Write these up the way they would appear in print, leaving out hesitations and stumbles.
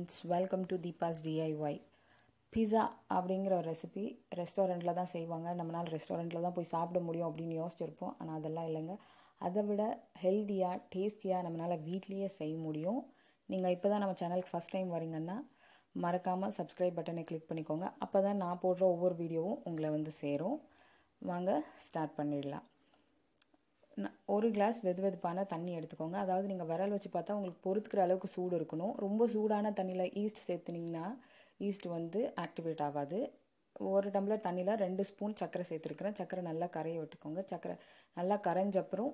friends, welcome to Deepasdiy. Pizza அப்படிங்கிற ஒரு recipe ரெஸ்டாரண்ட்டில் தான் செய்வாங்க. நம்மளால் ரெஸ்டாரண்ட்டில் தான் போய் சாப்பிட முடியும் அப்படின்னு யோசிச்சிருப்போம். ஆனால் அதெல்லாம் இல்லைங்க. அதை விட ஹெல்த்தியாக டேஸ்டியாக நம்மளால் வீட்லேயே செய்ய முடியும். நீங்கள் இப்போ தான் நம்ம சேனலுக்கு ஃபஸ்ட் டைம் வரீங்கன்னா மறக்காமல் சப்ஸ்கிரைப் பட்டனை கிளிக் பண்ணிக்கோங்க. அப்போ தான் நான் போடுற ஒவ்வொரு வீடியோவும் உங்களை வந்து சேரும். வாங்க ஸ்டார்ட் பண்ணிடலாம். ஒரு கிளாஸ் வெதுவெதுப்பான தண்ணி எடுத்துக்கோங்க. அதாவது நீங்கள் விரல் வச்சு பார்த்தா உங்களுக்கு பொறுத்துக்கிற அளவுக்கு சூடு இருக்கணும். ரொம்ப சூடான தண்ணியில் ஈஸ்ட் சேர்த்துனிங்கன்னா ஈஸ்ட் வந்து ஆக்டிவேட் ஆகாது. ஒரு டம்ளர் தண்ணியில் 2 ஸ்பூன் சர்க்கரை சேர்த்துருக்குறேன். சர்க்கரை நல்லா கரைய விட்டுக்கோங்க. சர்க்கரை நல்லா கரைஞ்சப்புறம்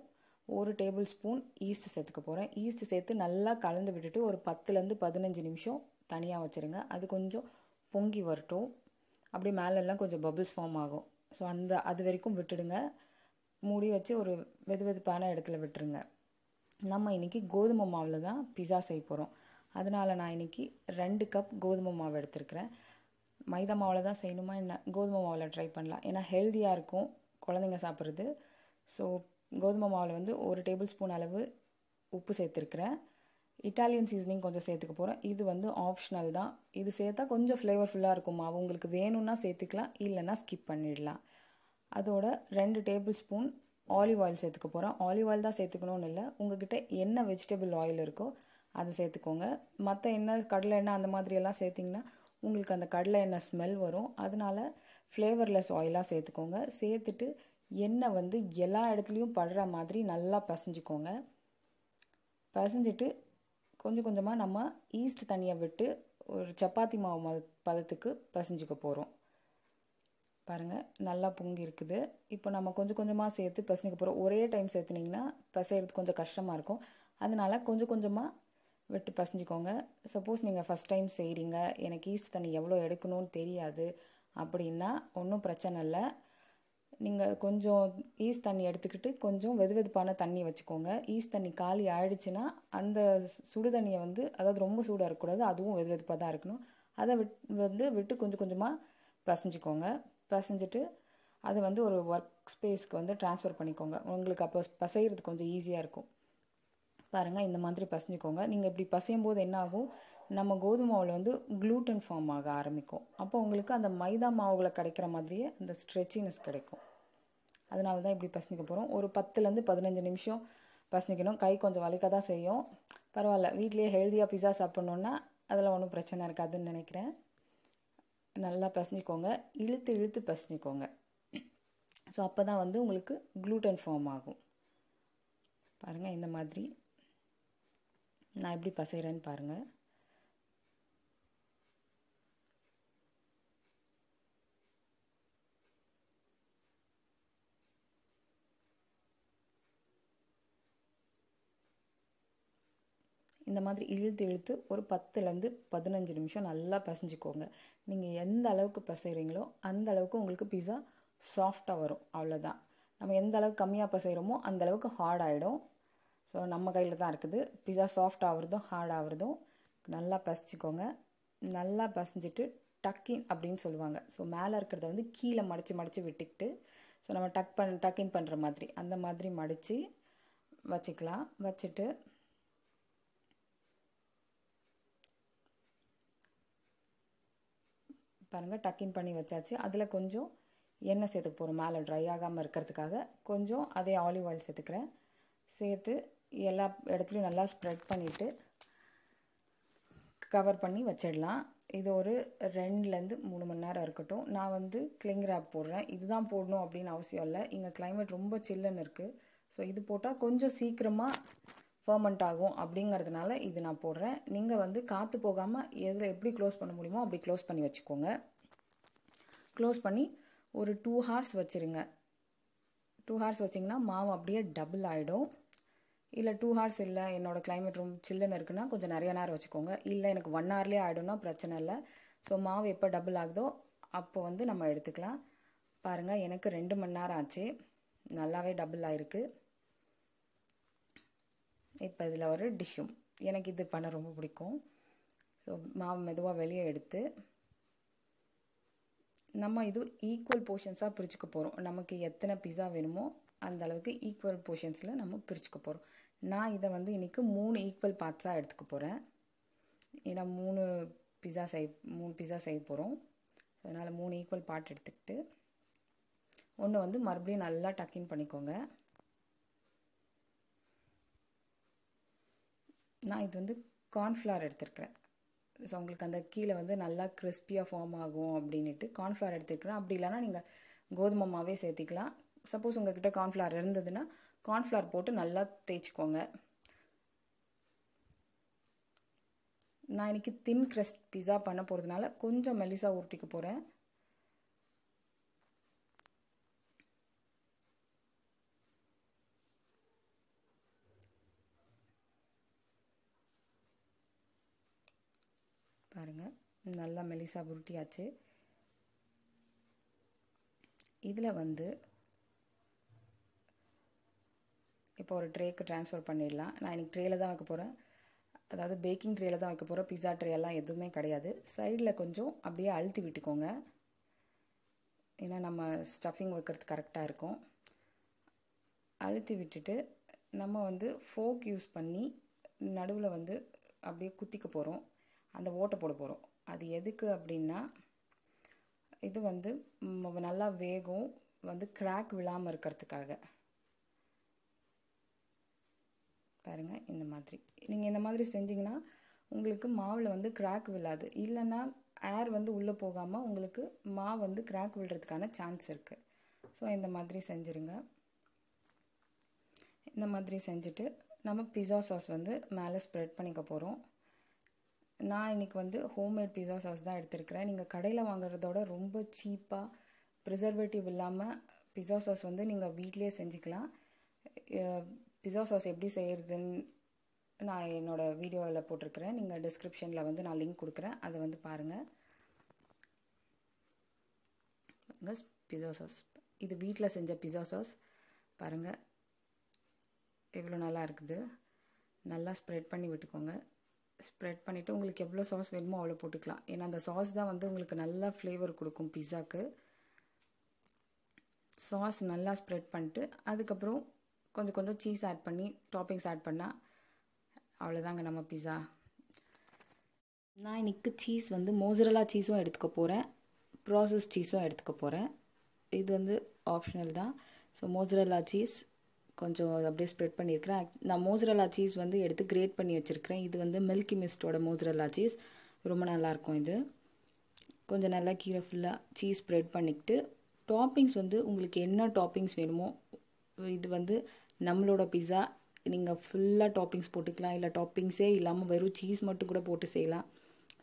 1 டேபிள் ஸ்பூன் ஈஸ்ட் சேர்த்துக்க போகிறேன். ஈஸ்ட் சேர்த்து நல்லா கலந்து விட்டுட்டு ஒரு 10லேருந்து 15 நிமிஷம் தனியாக வச்சுருங்க. அது கொஞ்சம் பொங்கி வரட்டும். அப்படி மேலெல்லாம் கொஞ்சம் பபிள்ஸ் ஃபார்ம் ஆகும். ஸோ அது வரைக்கும் விட்டுடுங்க. மூடி வச்சு ஒரு வெதுவெதுப்பான இடத்துல விட்டுருங்க. நம்ம இன்றைக்கி கோதுமை மாவில் தான் பிஸா செய்ய போகிறோம். அதனால் நான் இன்றைக்கி 2 கப் கோதுமை மாவு எடுத்துருக்கிறேன். மைதா மாவில் தான் செய்யணுமா என்ன, கோதுமை மாவில் ட்ரை பண்ணலாம். ஏன்னா ஹெல்த்தியாக இருக்கும் குழந்தைங்க சாப்பிட்றது. ஸோ கோதுமை மாவில் வந்து 1 டேபிள் ஸ்பூன் அளவு உப்பு சேர்த்துருக்குறேன். இட்டாலியன் சீசனிங் கொஞ்சம் சேர்த்துக்க போகிறேன். இது வந்து ஆப்ஷனல் தான். இது சேர்த்தா கொஞ்சம் ஃப்ளேவர்ஃபுல்லாக இருக்கும் மாவு. உங்களுக்கு வேணும்னா சேர்த்துக்கலாம், இல்லைன்னா ஸ்கிப் பண்ணிடலாம். அதோட 2 டேபிள் ஸ்பூன் ஆலிவ் ஆயில் சேர்த்துக்க போகிறேன். ஆலிவ் ஆயில் தான் சேர்த்துக்கணும்னு இல்லை, உங்கள்கிட்ட என்ன வெஜிடபிள் ஆயில் இருக்கோ அதை சேர்த்துக்கோங்க. மற்ற எண்ணெய், கடலை எண்ணெய் அந்த மாதிரியெல்லாம் சேர்த்திங்கன்னா உங்களுக்கு அந்த கடலை எண்ணெய் ஸ்மெல் வரும். அதனால ஃப்ளேவர்லெஸ் ஆயிலாக சேர்த்துக்கோங்க. சேர்த்துட்டு எண்ணெய் வந்து எல்லா இடத்துலையும் படுற மாதிரி நல்லா பசைஞ்சிக்கோங்க. பசைஞ்சிட்டு கொஞ்சம் கொஞ்சமாக நம்ம ஈஸ்ட் தண்ணியை விட்டு ஒரு சப்பாத்தி மாவு பதத்துக்கு பசைஞ்சிக்க போகிறோம். பாருங்கள், நல்லா பொங்கி இருக்குது. இப்போ நம்ம கொஞ்சம் கொஞ்சமாக சேர்த்து பசைஞ்சிக்க போகிறோம். ஒரே டைம் சேர்த்துனிங்கன்னா பசைகிறது கொஞ்சம் கஷ்டமாக இருக்கும். அதனால் கொஞ்சம் கொஞ்சமாக விட்டு பசைஞ்சிக்கோங்க. சப்போஸ் நீங்கள் ஃபஸ்ட் டைம் செய்கிறீங்க, எனக்கு ஈஸ்ட் தண்ணி எவ்வளோ எடுக்கணும்னு தெரியாது அப்படின்னா ஒன்றும் பிரச்சனை இல்லை. நீங்கள் கொஞ்சம் ஈஸ்ட் தண்ணி எடுத்துக்கிட்டு கொஞ்சம் வெதுவெதுப்பான தண்ணி வச்சுக்கோங்க. ஈஸ்ட் தண்ணி காலி ஆயிடுச்சுன்னா அந்த சுடு தண்ணியை வந்து, அதாவது ரொம்ப சூடாக இருக்கக்கூடாது, அதுவும் வெதுவெதுப்பாக தான் இருக்கணும். அதை விட்டு கொஞ்சம் கொஞ்சமாக பசைஞ்சிக்கோங்க. பசைஞ்சிட்டு அதை வந்து ஒரு ஒர்க் ஸ்பேஸ்க்கு வந்து ட்ரான்ஸ்ஃபர் பண்ணிக்கோங்க. உங்களுக்கு அப்போ பசைகிறது கொஞ்சம் ஈஸியாக இருக்கும். பாருங்கள், இந்த மாதிரி பசைஞ்சிக்கோங்க. நீங்கள் இப்படி பசையும் போது என்ன ஆகும், நம்ம கோதுமை மாவில் வந்து க்ளூட்டன் ஃபார்ம் ஆக ஆரம்பிக்கும். அப்போ உங்களுக்கு அந்த மைதா மாவுகளை கிடைக்கிற மாதிரியே அந்த ஸ்ட்ரெச்சினஸ் கிடைக்கும். அதனால தான் இப்படி பசைஞ்சிக்க போகிறோம். ஒரு 10லேருந்து 15 நிமிஷம் பசைஞ்சிக்கணும். கை கொஞ்சம் வலிக்க தான் செய்யும், பரவாயில்ல. வீட்லேயே ஹெல்த்தியாக பிஸா சாப்பிட்ணுன்னா அதில் ஒன்றும் பிரச்சனை இருக்காதுன்னு நினைக்கிறேன். நல்லா பசைஞ்சிக்கோங்க. இழுத்து இழுத்து பசைஞ்சிக்கோங்க. ஸோ அப்போ தான் வந்து உங்களுக்கு க்ளூட்டன் ஃபார்ம் ஆகும். பாருங்கள், இந்த மாதிரி நான் எப்படி பசைகிறேன்னு பாருங்கள். இந்த மாதிரி இழுத்து இழுத்து ஒரு 10லேருந்து 15 நிமிஷம் நல்லா பசைஞ்சிக்கோங்க. நீங்கள் எந்த அளவுக்கு பசைகிறீங்களோ அந்த அளவுக்கு உங்களுக்கு பிஸா சாஃப்டாக வரும். அவ்வளோதான். நம்ம எந்த அளவுக்கு கம்மியாக பசைகிறோமோ அந்த அளவுக்கு ஹார்ட் ஆகிடும். ஸோ நம்ம கையில் தான் இருக்குது. பிஸா சாஃப்ட் ஆகிறதும் ஹார்ட் ஆகிறதும். நல்லா பசைச்சிக்கோங்க. நல்லா பசைஞ்சிட்டு டக்கின் அப்படின்னு சொல்லுவாங்க. ஸோ மேலே இருக்கிறத வந்து கீழே மடித்து விட்டுக்கிட்டு, ஸோ நம்ம டக்கின் பண்ணுற மாதிரி அந்த மாதிரி மடித்து வச்சுக்கலாம். வச்சுட்டு பாருங்கள், டக்கின் பண்ணி வச்சாச்சு. அதில் கொஞ்சம் எண்ணெய் சேர்த்துக்க போகிறோம். மேலே ட்ரை ஆகாமல் இருக்கிறதுக்காக கொஞ்சம் அதே ஆலிவ் ஆயில் சேர்த்துக்கிறேன். சேர்த்து எல்லா இடத்துலையும் நல்லா ஸ்ப்ரெட் பண்ணிவிட்டு கவர் பண்ணி வச்சிடலாம். இது ஒரு 2லேருந்து 3 மணி நேரம் இருக்கட்டும். நான் வந்து கிளிங் ரேப் போடுறேன். இதுதான் போடணும் அப்படின்னு அவசியம் இல்லை. இங்கே கிளைமேட் ரொம்ப சில்லுன்னு இருக்குது. ஸோ இது போட்டால் கொஞ்சம் சீக்கிரமாக ஃபர்மெண்ட் ஆகும் அப்படிங்கிறதுனால இது நான் போடுறேன். நீங்கள் வந்து காற்று போகாமல் எதில் எப்படி க்ளோஸ் பண்ண முடியுமோ அப்படி க்ளோஸ் பண்ணி வச்சுக்கோங்க. க்ளோஸ் பண்ணி ஒரு 2 ஹார்ஸ் வச்சுருங்க. 2 ஹார்ஸ் வச்சிங்கன்னா மாவு அப்படியே டபுள் ஆகிடும். இல்லை 2 ஹார்ஸ் இல்லை, என்னோடய கிளைமேட் ரொம்ப சில்லுன்னு இருக்குன்னா கொஞ்சம் நிறைய நேரம் வச்சுக்கோங்க. இல்லை எனக்கு 1 ஹவர்லேயே ஆகிடும்னா பிரச்சனை இல்லை. ஸோ மாவு எப்போ டபுள் ஆகுதோ அப்போ வந்து நம்ம எடுத்துக்கலாம். பாருங்கள், எனக்கு 2 மணி நேரம் ஆச்சு. நல்லாவே டபுள் ஆகிருக்கு. இப்போ இதில் ஒரு டிஷ்ஷும் எனக்கு இது பண்ண ரொம்ப பிடிக்கும். ஸோ மாவு மெதுவாக வெளியே எடுத்து நம்ம இது ஈக்குவல் போர்ஷன்ஸாக பிரிச்சுக்க போகிறோம். நமக்கு எத்தனை பிஸா வேணுமோ அந்த அளவுக்கு ஈக்குவல் போர்ஷன்ஸில் நம்ம பிரிச்சுக்க போகிறோம். நான் இதை வந்து இன்றைக்கி 3 ஈக்குவல் பார்ட்ஸாக எடுத்துக்க போகிறேன். ஏன்னா 3 பிஸா செய்ய போகிறோம். ஸோ அதனால் 3 ஈக்குவல் பார்ட் எடுத்துக்கிட்டு ஒன்று வந்து மறுபடியும் நல்லா டக்கின் பண்ணிக்கோங்க. நான் இது வந்து கார்ன்ஃப்ளவர் எடுத்துருக்கிறேன். ஸோ உங்களுக்கு அந்த கீழே வந்து நல்லா கிறிஸ்பியாக ஃபார்ம் ஆகும் அப்படின்ட்டு கார்ன்ஃப்ளவர் எடுத்துக்கிறேன். அப்படி இல்லைனா நீங்கள் கோதுமை மாவே சேர்த்திக்கலாம். சப்போஸ் உங்கள்கிட்ட கார்ன்ஃப்ளவர் இருந்ததுன்னா கார்ன்ஃப்ளவர் போட்டு நல்லா தேய்ச்சிக்கோங்க. நான் இன்றைக்கி தின் க்ரஸ்ட் பிஸா பண்ண போகிறதுனால கொஞ்சம் மெலிசாக உருட்டிக்க போகிறேன். பாருங்கள், நல்லா மெலிசாக உருட்டியாச்சு. இதில் வந்து இப்போ ஒரு ட்ரேக்கு ட்ரான்ஸ்ஃபர் பண்ணிடலாம். நான் இன்றைக்கி ட்ரேயில் தான் வைக்க போகிறேன். அதாவது பேக்கிங் ட்ரேயில் தான் வைக்க போகிறோம். பிஸா ட்ரே எல்லாம் எதுவுமே கிடையாது. சைடில் கொஞ்சம் அப்படியே அழுத்தி விட்டுக்கோங்க. ஏன்னா நம்ம ஸ்டஃபிங் வைக்கிறது கரெக்டாக இருக்கும். அழுத்தி விட்டுட்டு நம்ம வந்து ஃபோக் யூஸ் பண்ணி நடுவில் வந்து அப்படியே குத்திக்க போகிறோம். அந்த ஓட்டை போட போகிறோம். அது எதுக்கு அப்படின்னா இது வந்து நல்லா வேகும், வந்து கிராக் விழாமல் இருக்கிறதுக்காக. பாருங்கள், இந்த மாதிரி நீங்கள் இந்த மாதிரி செஞ்சிங்கன்னா உங்களுக்கு மாவில் வந்து கிராக் விழாது. இல்லைன்னா ஏர் வந்து உள்ளே போகாமல் உங்களுக்கு மாவு வந்து கிராக் விழுறதுக்கான சான்ஸ் இருக்குது. ஸோ இந்த மாதிரி செஞ்சுருங்க. இந்த மாதிரி செஞ்சுட்டு நம்ம பிஸா சாஸ் வந்து மேலே ஸ்ப்ரெட் பண்ணிக்க போகிறோம். நான் இன்றைக்கி வந்து ஹோம்மேட் பிஸா சாஸ் தான் எடுத்துருக்கிறேன். நீங்கள் கடையில் வாங்குறதோட ரொம்ப சீப்பாக ப்ரிசர்வேட்டிவ் இல்லாமல் பிஸா சாஸ் வந்து நீங்கள் வீட்டிலே செஞ்சுக்கலாம். பிஸா சாஸ் எப்படி செய்கிறதுன்னு நான் என்னோடய வீடியோவில் போட்டிருக்கிறேன். நீங்கள் டிஸ்கிரிப்ஷனில் வந்து நான் லிங்க் கொடுக்குறேன், அதை வந்து பாருங்கள். பிஸா சாஸ் இது வீட்டில் செஞ்ச பிஸா சாஸ். பாருங்கள் எவ்வளோ நல்லா இருக்குது. நல்லா ஸ்ப்ரெட் பண்ணி விட்டுக்கோங்க. ஸ்ப்ரெட் பண்ணிவிட்டு உங்களுக்கு எவ்வளோ சாஸ் வேணுமோ அவ்வளோ போட்டுக்கலாம். ஏன்னா அந்த சாஸ் தான் வந்து உங்களுக்கு நல்லா ஃப்ளேவர் கொடுக்கும் பிஸாக்கு. சாஸ் நல்லா ஸ்ப்ரெட் பண்ணிட்டு அதுக்கப்புறம் கொஞ்சம் கொஞ்சம் சீஸ் ஆட் பண்ணி டாப்பிங்ஸ் ஆட் பண்ணால் அவ்வளோதாங்க நம்ம பிஸா. நான் இன்றைக்கி சீஸ் வந்து மோசரல்லா சீஸும் எடுத்துக்க போகிறேன், ப்ராசஸ் சீஸும் எடுத்துக்க போகிறேன். இது வந்து ஆப்ஷனல் தான். ஸோ மோசரல்லா சீஸ் கொஞ்சம் அப்படியே ஸ்ப்ரெட் பண்ணியிருக்கிறேன். நான் மோசரல்லா சீஸ் வந்து எடுத்து கிரேட் பண்ணி வச்சுருக்கிறேன். இது வந்து மில்கி மிஸ்டோட மோசரல்லா சீஸ், ரொம்ப நல்லாயிருக்கும். இது கொஞ்சம் நல்லா கீழே ஃபுல்லாக சீஸ் ஸ்ப்ரெட் பண்ணிக்கிட்டு டாப்பிங்ஸ் வந்து உங்களுக்கு என்ன டாப்பிங்ஸ் வேணுமோ, இது வந்து நம்மளோட பிஸா, நீங்கள் ஃபுல்லாக டாப்பிங்ஸ் போட்டுக்கலாம். இல்லை டாப்பிங்ஸே இல்லாமல் வெறும் சீஸ் மட்டும் கூட போட்டு செய்யலாம்.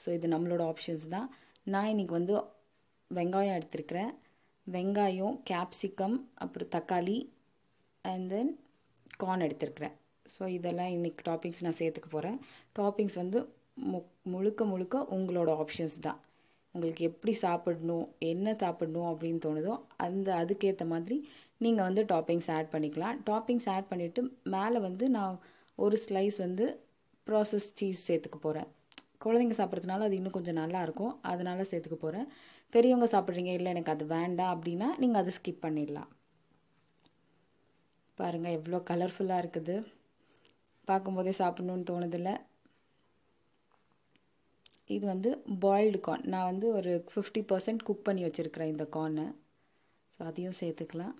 ஸோ இது நம்மளோட ஆப்ஷன்ஸ் தான். நான் இன்றைக்கி வந்து வெங்காயம் எடுத்துருக்கிறேன். வெங்காயம், கேப்சிகம், அப்புறம் தக்காளி அண்ட் தென் கார்ன் எடுத்துருக்கிறேன். ஸோ இதெல்லாம் இன்றைக்கி டாப்பிங்ஸ் நான் சேர்த்துக்க போகிறேன். டாப்பிங்ஸ் வந்து முழுக்க முழுக்க உங்களோட ஆப்ஷன்ஸ் தான். உங்களுக்கு எப்படி சாப்பிடணும், என்ன சாப்பிடணும் அப்படின்னு தோணுதோ அதுக்கேற்ற மாதிரி நீங்கள் வந்து டாப்பிங்ஸ் ஆட் பண்ணிக்கலாம். டாப்பிங்ஸ் ஆட் பண்ணிவிட்டு மேலே வந்து நான் ஒரு ஸ்லைஸ் வந்து ப்ராசஸ் சீஸ் சேர்த்துக்க போகிறேன். குழந்தைங்க சாப்பிட்றதுனால அது இன்னும் கொஞ்சம் நல்லாயிருக்கும், அதனால் சேர்த்துக்க போகிறேன். பெரியவங்க சாப்பிட்றீங்க, இல்லை எனக்கு அது வேண்டாம் அப்படின்னா நீங்கள் அதை ஸ்கிப் பண்ணிடலாம். பாருங்கள் எவ்வளோ கலர்ஃபுல்லாக இருக்குது, பார்க்கும்போதே சாப்பிட்ணுன்னு தோணுதில்ல. இது வந்து பாயில்டு கார்ன். நான் வந்து ஒரு 50% குக் பண்ணி வச்சுருக்கிறேன் இந்த கார்னை. ஸோ அதையும் சேர்த்துக்கலாம்.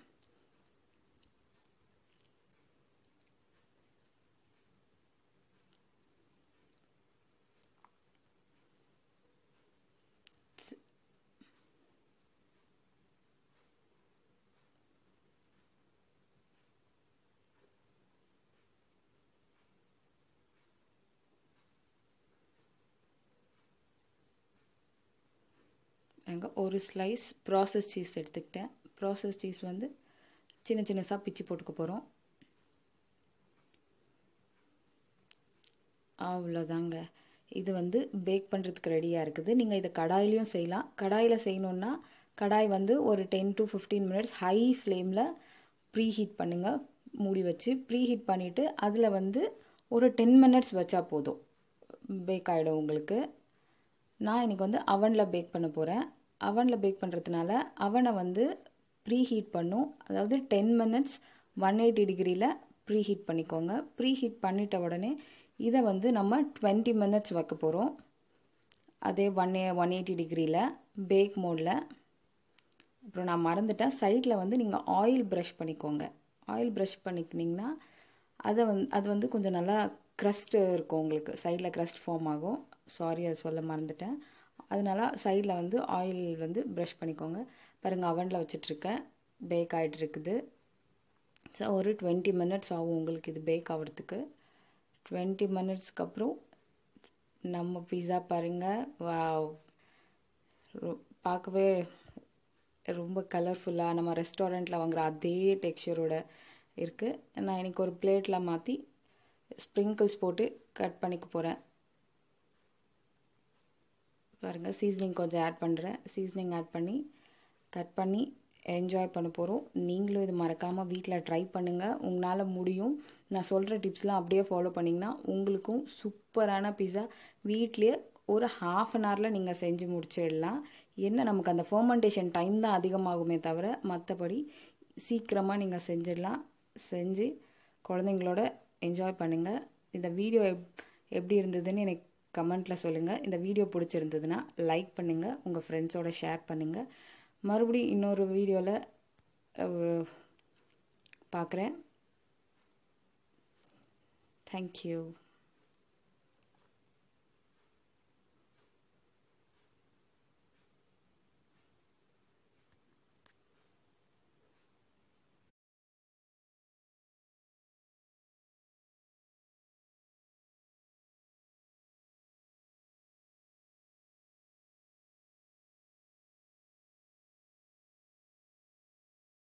ஒரு ஸ்லைஸ் ப்ராசஸ் சீஸ் எடுத்துக்கிட்டேன். ப்ராசஸ் சீஸ் வந்து சின்ன சின்னதாக பிச்சு போட்டுக்க போகிறோம். அவ்வளோதாங்க. இது வந்து பேக் பண்ணுறதுக்கு ரெடியாக இருக்குது. நீங்கள் இதை கடாயிலையும் செய்யலாம். கடாயில் செய்யணுன்னா கடாய் வந்து ஒரு 10 to 15 minutes ஹை ஃப்ளேமில் ப்ரீ ஹீட் பண்ணுங்கள். மூடி வச்சு ப்ரீ ஹீட் பண்ணிவிட்டு அதில் வந்து ஒரு 10 minutes வச்சா போதும், பேக் ஆகிடும் உங்களுக்கு. நான் இன்றைக்கி வந்து அவனில் பேக் பண்ண போகிறேன். அவனில் பேக் பண்ணுறதுனால அவனை வந்து ப்ரீ ஹீட் பண்ணும். அதாவது 10 minutes 180 degreeல ப்ரீ ஹீட் பண்ணிக்கோங்க. ப்ரீ ஹீட் பண்ணிட்ட உடனே இதை வந்து நம்ம 20 minutes வைக்க போகிறோம். அதே 180 டிகிரியில் பேக் மோடில். அப்புறம் நான் மறந்துட்டேன், சைடில் வந்து நீங்கள் ஆயில் ப்ரஷ் பண்ணிக்கோங்க. ஆயில் ப்ரஷ் பண்ணிக்கிட்டிங்கன்னா அது வந்து கொஞ்சம் நல்லா க்ரஸ்ட்டு இருக்கும், உங்களுக்கு சைடில் க்ரஸ்ட் ஃபார்ம் ஆகும். சாரி, அதை சொல்ல மறந்துட்டேன். அதனால சைடில் வந்து ஆயில் வந்து ப்ரஷ் பண்ணிக்கோங்க. பாருங்கள், அவனில் வச்சிட்ருக்கேன், பேக் ஆகிட்டு இருக்குது. ஸோ ஒரு 20 minutes ஆகும் உங்களுக்கு இது பேக் ஆகிறதுக்கு. 20 minutesக்கு அப்புறம் நம்ம பீஸா பாருங்கள், பார்க்கவே ரொம்ப கலர்ஃபுல்லாக நம்ம ரெஸ்டாரண்ட்டில் வாங்குகிற அதே டெக்ஸ்சரோட இருக்குது. நான் இன்றைக்கி ஒரு பிளேட்டில் மாற்றி ஸ்ப்ரிங்கிள்ஸ் போட்டு கட் பண்ணிக்க போகிறேன். பாருங்கள், சீசனிங் கொஞ்சம் ஆட் பண்ணுறேன். சீசனிங் ஆட் பண்ணி கட் பண்ணி என்ஜாய் பண்ண போகிறோம். நீங்களும் இது மறக்காமல் வீட்டில் ட்ரை பண்ணுங்கள், உங்களால் முடியும். நான் சொல்கிற டிப்ஸ்லாம் அப்படியே ஃபாலோ பண்ணிங்கன்னா உங்களுக்கும் சூப்பரான பீஸா வீட்லேயே ஒரு ½ an hourல நீங்கள் செஞ்சு முடிச்சிடலாம். என்ன, நமக்கு அந்த ஃபர்மெண்டேஷன் டைம் தான் அதிகமாகுமே தவிர மற்றபடி சீக்கிரமாக நீங்கள் செஞ்சிடலாம். செஞ்சு குழந்தைங்களோட என்ஜாய் பண்ணுங்கள். இந்த வீடியோ எப்படி இருந்ததுன்னு எனக்கு கமெண்ட்டில் சொல்லுங்கள். இந்த வீடியோ பிடிச்சிருந்ததுன்னா லைக் பண்ணுங்கள், உங்கள் ஃப்ரெண்ட்ஸோட ஷேர் பண்ணுங்கள். மறுபடியும் இன்னொரு வீடியோவில் பார்க்குறேன். தேங்க்யூ.